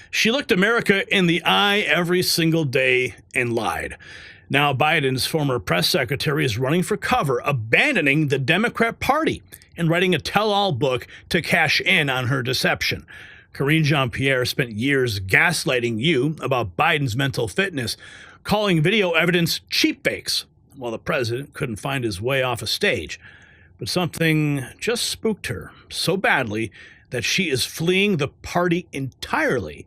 She looked America in the eye every single day and lied. Now Biden's former press secretary is running for cover, abandoning the Democrat Party and writing a tell-all book to cash in on her deception. Karine Jean-Pierre spent years gaslighting you about Biden's mental fitness, calling video evidence cheap fakes, while the president couldn't find his way off a stage. But something just spooked her so badly that she is fleeing the party entirely.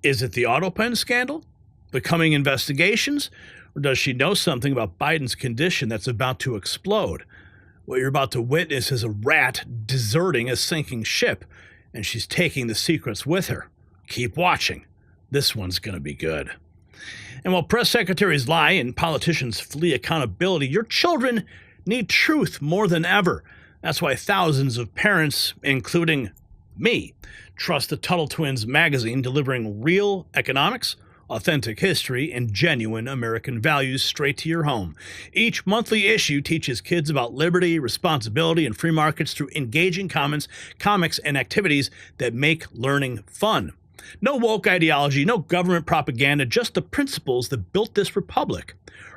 Is it the Autopen scandal? The coming investigations? Or does she know something about Biden's condition that's about to explode? What you're about to witness is a rat deserting a sinking ship, and she's taking the secrets with her. Keep watching. This one's going to be good. And while press secretaries lie and politicians flee accountability, your children need truth more than ever. That's why thousands of parents, including me, trust the Tuttle Twins magazine, delivering real economics, authentic history, and genuine American values straight to your home. Each monthly issue teaches kids about liberty, responsibility, and free markets through engaging comics, and activities that make learning fun. No woke ideology, no government propaganda, just the principles that built this republic.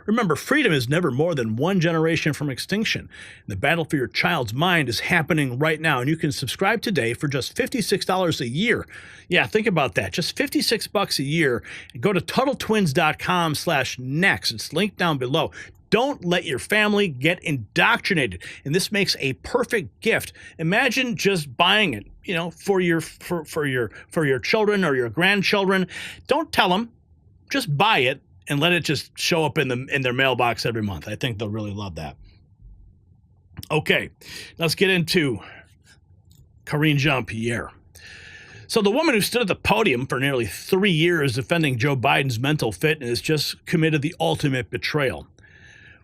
Remember, freedom is never more than one generation from extinction. The battle for your child's mind is happening right now, and you can subscribe today for just $56 a year. Yeah, think about that. Just $56 a year. And go to TuttleTwins.com/next. It's linked down below. Don't let your family get indoctrinated. And this makes a perfect gift. Imagine just buying it, for your children or your grandchildren. Don't tell them. Just buy it and let it just show up in their mailbox every month. I think they'll really love that. Okay, let's get into Karine Jean-Pierre. So the woman who stood at the podium for nearly 3 years defending Joe Biden's mental fitness just committed the ultimate betrayal.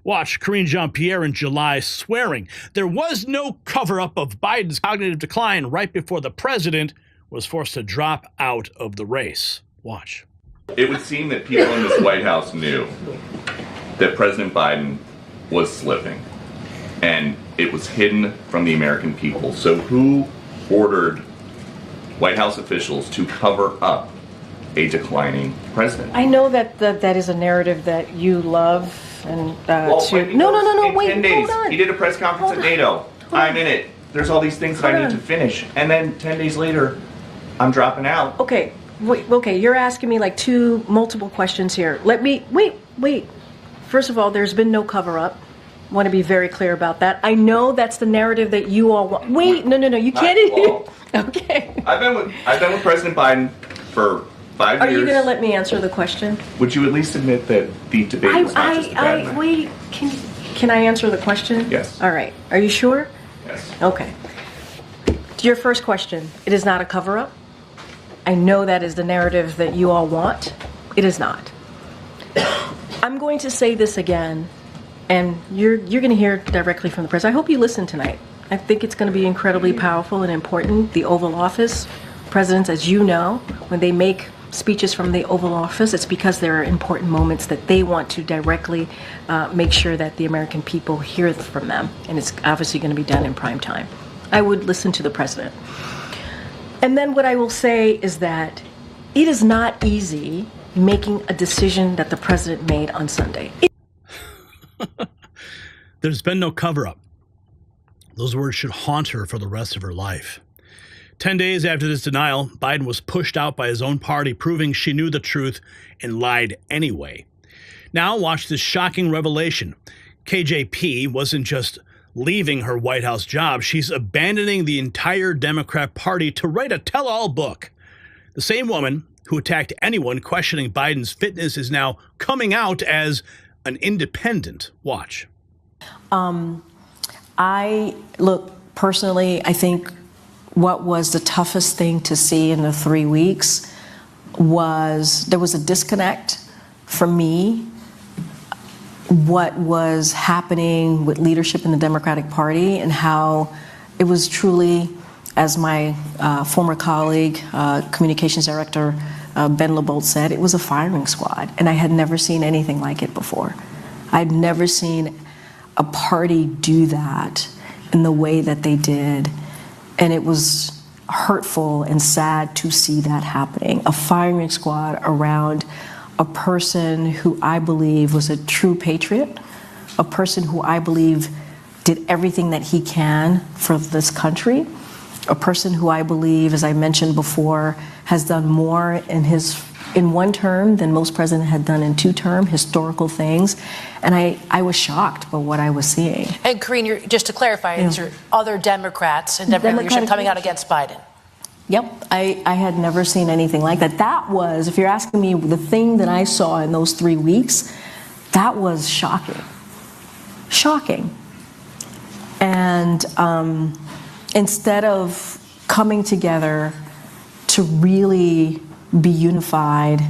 Watch Karine Jean-Pierre in July swearing there was no cover-up of Biden's cognitive decline right before the president was forced to drop out of the race. Watch. It would seem that people in this White House knew that President Biden was slipping, and it was hidden from the American people. So who ordered White House officials to cover up a declining president? I know that is a narrative that you love. And No, 10 days, hold on. he did a press conference at NATO. I'm in it. There's all these things that I need to finish. And then 10 days later, I'm dropping out. Okay, okay, you're asking me like multiple questions here. Wait. First of all, there's been no cover-up. I want to be very clear about that. I know that's the narrative that you all want. Wait, no, you can't. Okay. I've been with President Biden for 5 years. Are you going to let me answer the question? Would you at least admit that the debate was not just a bad night? Wait, can I answer the question? Yes. All right. Are you sure? Yes. Okay. To your first question, it is not a cover-up. I know that is the narrative that you all want. It is not. I'm going to say this again, and you're going to hear directly from the president. I hope you listen tonight. I think it's going to be incredibly powerful and important. The Oval Office, presidents, as you know, when they make speeches from the Oval Office, it's because there are important moments that they want to directly make sure that the American people hear from them, and it's obviously going to be done in prime time. I would listen to the president. And then what I will say is that it is not easy making a decision that the president made on Sunday. There's been no cover-up. Those words should haunt her for the rest of her life. 10 days after this denial, Biden was pushed out by his own party, proving she knew the truth and lied anyway. Now watch this shocking revelation. KJP wasn't just leaving her White House job, she's abandoning the entire Democrat Party to write a tell-all book. The same woman who attacked anyone questioning Biden's fitness is now coming out as an independent. Watch. Personally, I think what was the toughest thing to see in the 3 weeks was there was a disconnect for me. What was happening with leadership in the Democratic Party and how it was truly, as my former colleague, communications director Ben LeBolt said, it was a firing squad. And I had never seen anything like it before. I'd never seen a party do that in the way that they did. And it was hurtful and sad to see that happening. A firing squad around a person who I believe was a true patriot, a person who I believe did everything that he can for this country, a person who I believe, as I mentioned before, has done more in one term than most presidents had done in 2 terms, historical things. And I was shocked by what I was seeing. And Karine, just to clarify, these are other Democrats and Democratic leadership coming out against Biden. Yep, I had never seen anything like that. That was, if you're asking me, the thing that I saw in those 3 weeks, that was shocking. Shocking. And instead of coming together to really be unified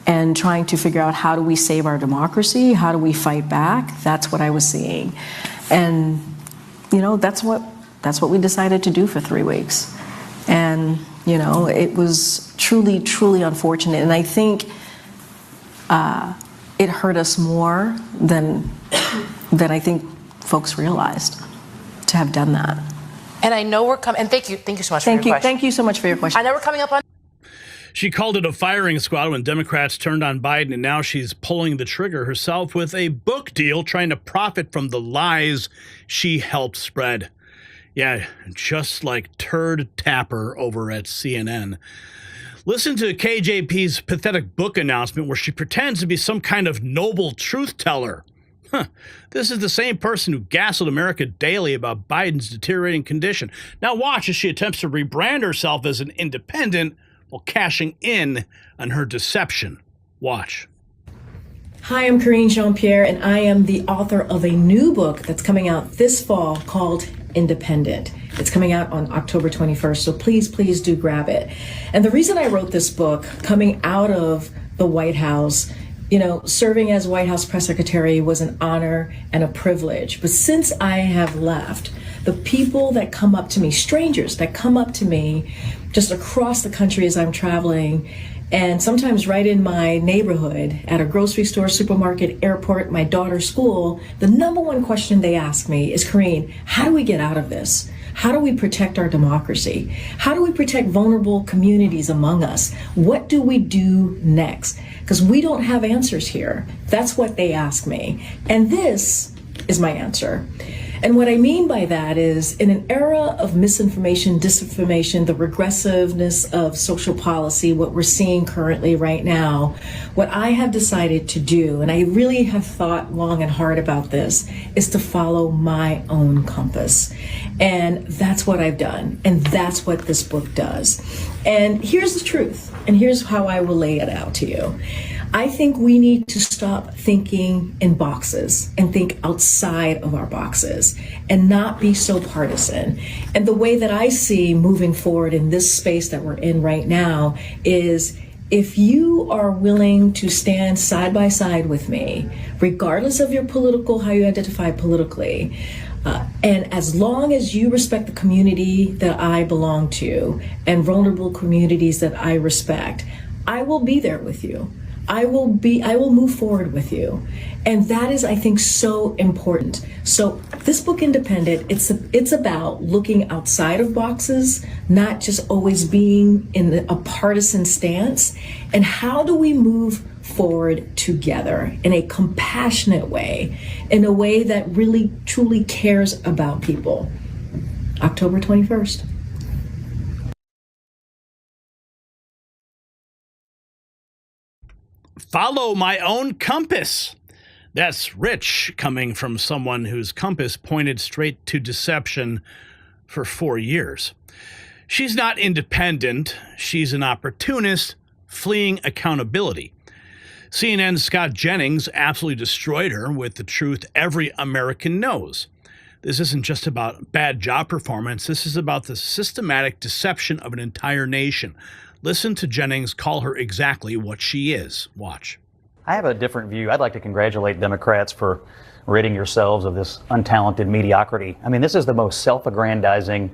and trying to figure out how do we save our democracy, how do we fight back, that's what I was seeing. And, you know, that's what we decided to do for 3 weeks. And, you know, it was truly, truly unfortunate. And I think it hurt us more than I think folks realized to have done that. And I know we're coming, and thank you so much for your question. Thank you so much for your question. I know we're coming up on. She called it a firing squad when Democrats turned on Biden, and now she's pulling the trigger herself with a book deal trying to profit from the lies she helped spread. Yeah, just like Turd Tapper over at CNN. Listen to KJP's pathetic book announcement where she pretends to be some kind of noble truth teller. This is the same person who gaslit America daily about Biden's deteriorating condition. Now watch as she attempts to rebrand herself as an independent while cashing in on her deception. Watch. Hi, I'm Karine Jean-Pierre, and I am the author of a new book that's coming out this fall called Independent. It's coming out on October 21st, so please do grab it. And the reason I wrote this book, coming out of the White House, you know, serving as White House press secretary was an honor and a privilege. But since I have left, the people that come up to me, strangers that come up to me just across the country as I'm traveling, and sometimes right in my neighborhood, at a grocery store, supermarket, airport, my daughter's school, the number one question they ask me is, Karine, how do we get out of this? How do we protect our democracy? How do we protect vulnerable communities among us? What do we do next? Because we don't have answers here. That's what they ask me. And this is my answer. And what I mean by that is, in an era of misinformation, disinformation, the regressiveness of social policy, what we're seeing currently right now, what I have decided to do, and I really have thought long and hard about this, is to follow my own compass. And that's what I've done. And that's what this book does. And here's the truth. And here's how I will lay it out to you. I think we need to stop thinking in boxes and think outside of our boxes and not be so partisan. And the way that I see moving forward in this space that we're in right now is, if you are willing to stand side by side with me, regardless of your how you identify politically, and as long as you respect the community that I belong to and vulnerable communities that I respect, I will be there with you. I will move forward with you. And that is, I think, so important. So this book, Independent, it's about looking outside of boxes, not just always being in a partisan stance. And how do we move forward together in a compassionate way, in a way that really, truly cares about people? October 21st. Follow my own compass. That's rich coming from someone whose compass pointed straight to deception for 4 years. She's not independent. She's an opportunist fleeing accountability. CNN's Scott Jennings absolutely destroyed her with the truth every American knows. This isn't just about bad job performance. This is about the systematic deception of an entire nation. Listen to Jennings call her exactly what she is. Watch. I have a different view. I'd like to congratulate Democrats for ridding yourselves of this untalented mediocrity. I mean, this is the most self-aggrandizing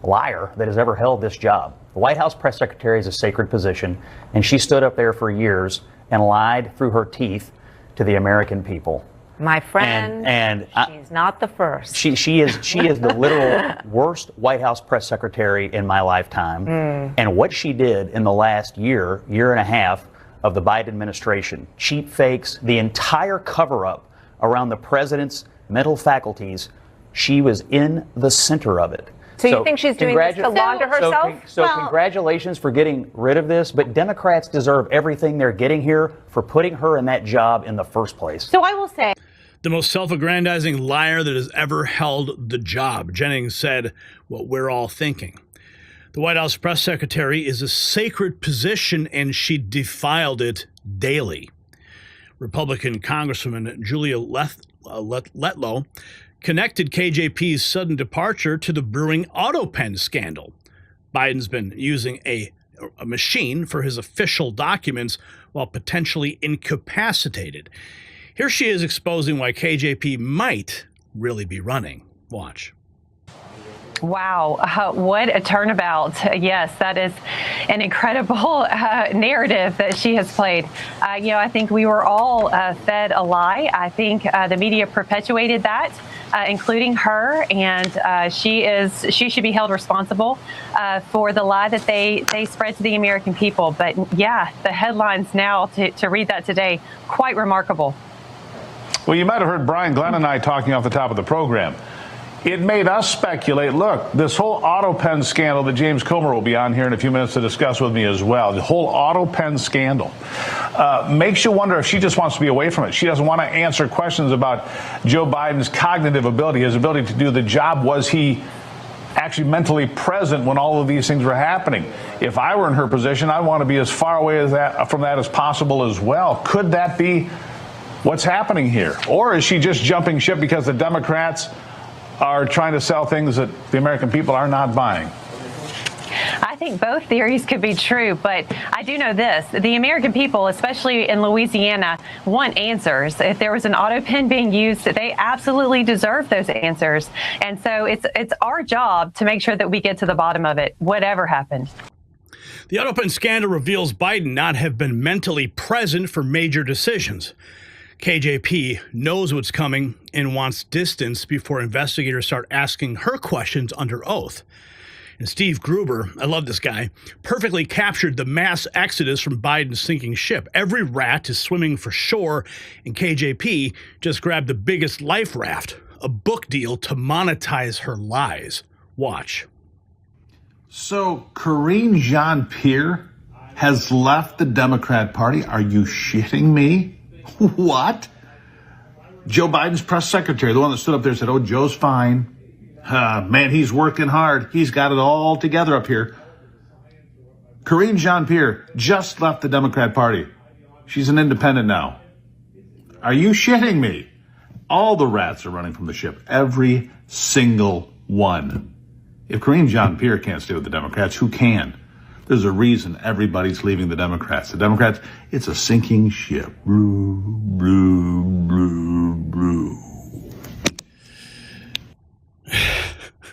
liar that has ever held this job. The White House press secretary is a sacred position, and she stood up there for years and lied through her teeth to the American people. My friend, and she's not the first. She is the literal worst White House press secretary in my lifetime. And what she did in the last year and a half of the Biden administration, cheap fakes, the entire cover-up around the president's mental faculties, she was in the center of it. So you think she's doing this to launder herself? So congratulations for getting rid of this, but Democrats deserve everything they're getting here for putting her in that job in the first place. So I will say, the most self-aggrandizing liar that has ever held the job. Jennings said what we're all thinking. The White House press secretary is a sacred position, and she defiled it daily. Republican Congresswoman Julia Letlow connected KJP's sudden departure to the brewing Autopen scandal. Biden's been using a machine for his official documents while potentially incapacitated. Here she is exposing why KJP might really be running. Watch. Wow, what a turnabout. Yes, that is an incredible narrative that she has played. I think we were all fed a lie. I think the media perpetuated that, including her, and she should be held responsible for the lie that they spread to the American people. But yeah, the headlines now to read that today, quite remarkable. Well, you might have heard Brian, Glenn, and I talking off the top of the program. It made us speculate, look, this whole Autopen scandal that James Comer will be on here in a few minutes to discuss with me as well, the whole Autopen scandal makes you wonder if she just wants to be away from it. She doesn't want to answer questions about Joe Biden's cognitive ability, his ability to do the job. Was he actually mentally present when all of these things were happening? If I were in her position, I'd want to be as far away from that as possible as well. Could that be what's happening here? Or is she just jumping ship because the Democrats are trying to sell things that the American people are not buying? I think both theories could be true, but I do know this. The American people, especially in Louisiana, want answers. If there was an Autopen being used, they absolutely deserve those answers. And so it's our job to make sure that we get to the bottom of it, whatever happened. The Autopen scandal reveals Biden not have been mentally present for major decisions. KJP knows what's coming and wants distance before investigators start asking her questions under oath. And Steve Gruber, I love this guy, perfectly captured the mass exodus from Biden's sinking ship. Every rat is swimming for shore, and KJP just grabbed the biggest life raft, a book deal to monetize her lies. Watch. So Karine Jean-Pierre has left the Democrat Party? Are you shitting me? What? Joe Biden's press secretary, the one that stood up there and said, oh, Joe's fine. Man, he's working hard. He's got it all together up here. Karine Jean-Pierre just left the Democrat Party. She's an independent now. Are you shitting me? All the rats are running from the ship. Every single one. If Karine Jean-Pierre can't stay with the Democrats, who can? There's a reason everybody's leaving the Democrats. The Democrats, it's a sinking ship. Blue, blue, blue, blue.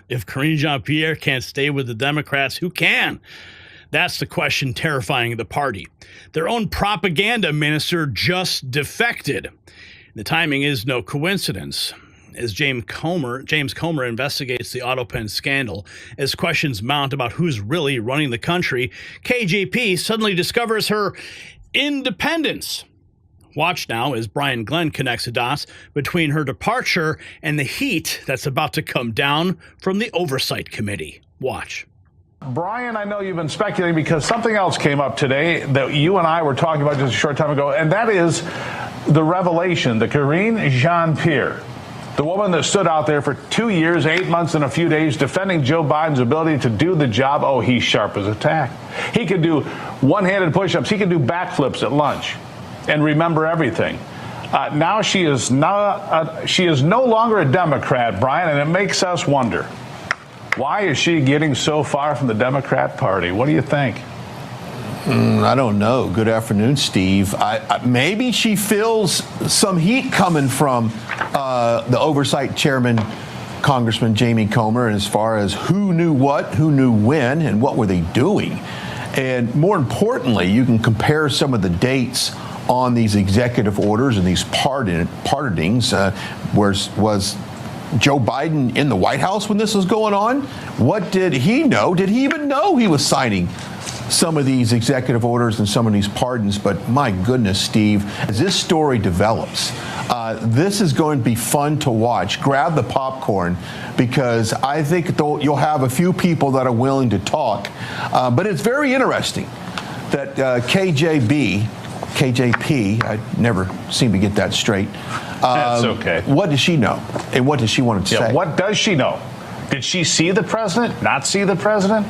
If Karine Jean-Pierre can't stay with the Democrats, who can? That's the question terrifying the party. Their own propaganda minister just defected. The timing is no coincidence. As James Comer investigates the Autopen scandal, as questions mount about who's really running the country, KJP suddenly discovers her independence. Watch now as Brian Glenn connects the dots between her departure and the heat that's about to come down from the Oversight Committee. Watch. Brian, I know you've been speculating because something else came up today that you and I were talking about just a short time ago, and that is the revelation that Karine Jean-Pierre, the woman that stood out there for 2 years, 8 months, and a few days defending Joe Biden's ability to do the job. Oh, he's sharp as a tack. He could do one-handed push-ups. He could do backflips at lunch and remember everything. Now she is no longer a Democrat, Brian, and it makes us wonder, why is she getting so far from the Democrat Party? What do you think? I don't know. Good afternoon, Steve. Maybe she feels some heat coming from the Oversight Chairman, Congressman Jamie Comer, as far as who knew what, who knew when, and what were they doing. And more importantly, you can compare some of the dates on these executive orders and these pardonings. Was Joe Biden in the White House when this was going on? What did he know? Did he even know he was signing some of these executive orders and some of these pardons? But my goodness, Steve, as this story develops, this is going to be fun to watch. Grab the popcorn, because I think you'll have a few people that are willing to talk. But it's very interesting that KJP, I never seem to get that straight. That's okay. What does she know? And what does she want to say? What does she know? Did she see the president? Not see the president?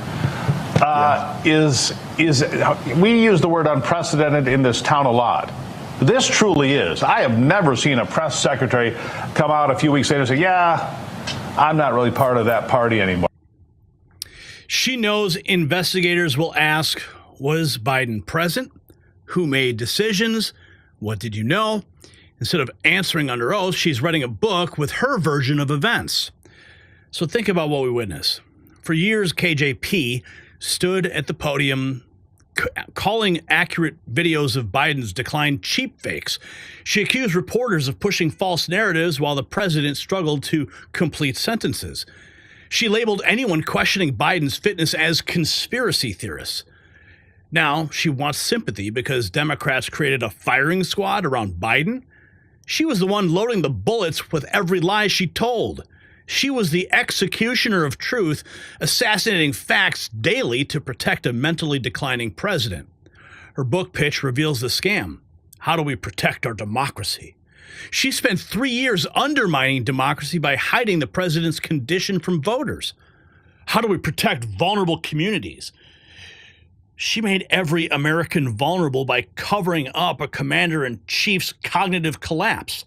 We use the word unprecedented in this town a lot. This truly is. I have never seen a press secretary come out a few weeks later and say, yeah, I'm not really part of that party anymore. She knows investigators will ask, was Biden present? Who made decisions? What did you know? Instead of answering under oath, she's writing a book with her version of events. So think about what we witness. For years, KJP stood at the podium calling accurate videos of Biden's decline cheap fakes. She accused reporters of pushing false narratives while the president struggled to complete sentences. She labeled anyone questioning Biden's fitness as conspiracy theorists. Now she wants sympathy because Democrats created a firing squad around Biden. She was the one loading the bullets with every lie she told. She was the executioner of truth, assassinating facts daily to protect a mentally declining president. Her book pitch reveals the scam. How do we protect our democracy? She spent 3 years undermining democracy by hiding the president's condition from voters. How do we protect vulnerable communities? She made every American vulnerable by covering up a commander-in-chief's cognitive collapse.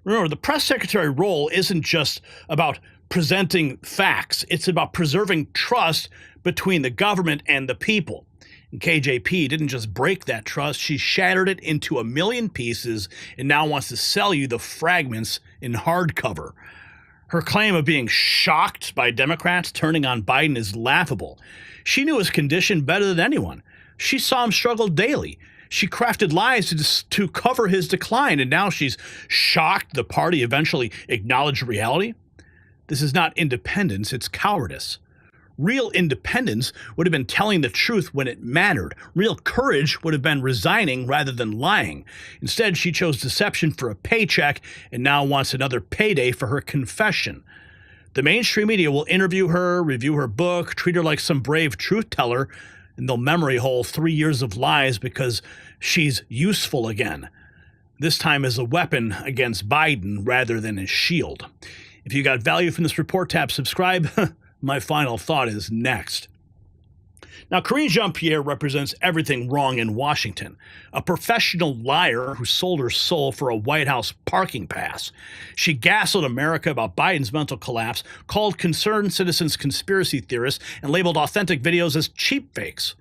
Remember, the press secretary role isn't just about presenting facts. It's about preserving trust between the government and the people. And KJP didn't just break that trust, she shattered it into a million pieces and now wants to sell you the fragments in hardcover. Her claim of being shocked by Democrats turning on Biden is laughable. She knew his condition better than anyone. She saw him struggle daily. She crafted lies to cover his decline, and now she's shocked the party eventually acknowledged reality. This is not independence, it's cowardice. Real independence would have been telling the truth when it mattered. Real courage would have been resigning rather than lying. Instead, she chose deception for a paycheck and now wants another payday for her confession. The mainstream media will interview her, review her book, treat her like some brave truth teller, and they'll memory hole 3 years of lies because she's useful again. This time as a weapon against Biden rather than a shield. If you got value from this report, tap subscribe. My final thought is next. Now, Karine Jean-Pierre represents everything wrong in Washington. A professional liar who sold her soul for a White House parking pass. She gaslit America about Biden's mental collapse, called concerned citizens conspiracy theorists, and labeled authentic videos as cheap fakes,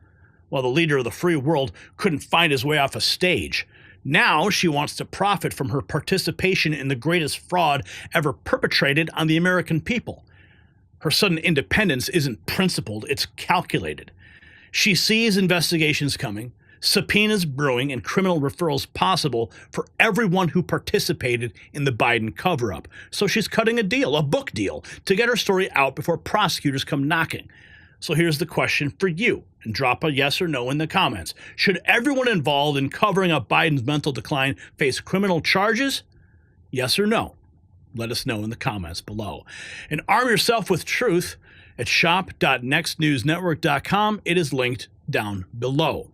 while the leader of the free world couldn't find his way off a stage. Now she wants to profit from her participation in the greatest fraud ever perpetrated on the American people. Her sudden independence isn't principled, it's calculated. She sees investigations coming, subpoenas brewing, and criminal referrals possible for everyone who participated in the Biden cover-up. So she's cutting a deal, a book deal, to get her story out before prosecutors come knocking. So here's the question for you, and drop a yes or no in the comments. Should everyone involved in covering up Biden's mental decline face criminal charges? Yes or no? Let us know in the comments below. And arm yourself with truth at shop.nextnewsnetwork.com. It is linked down below.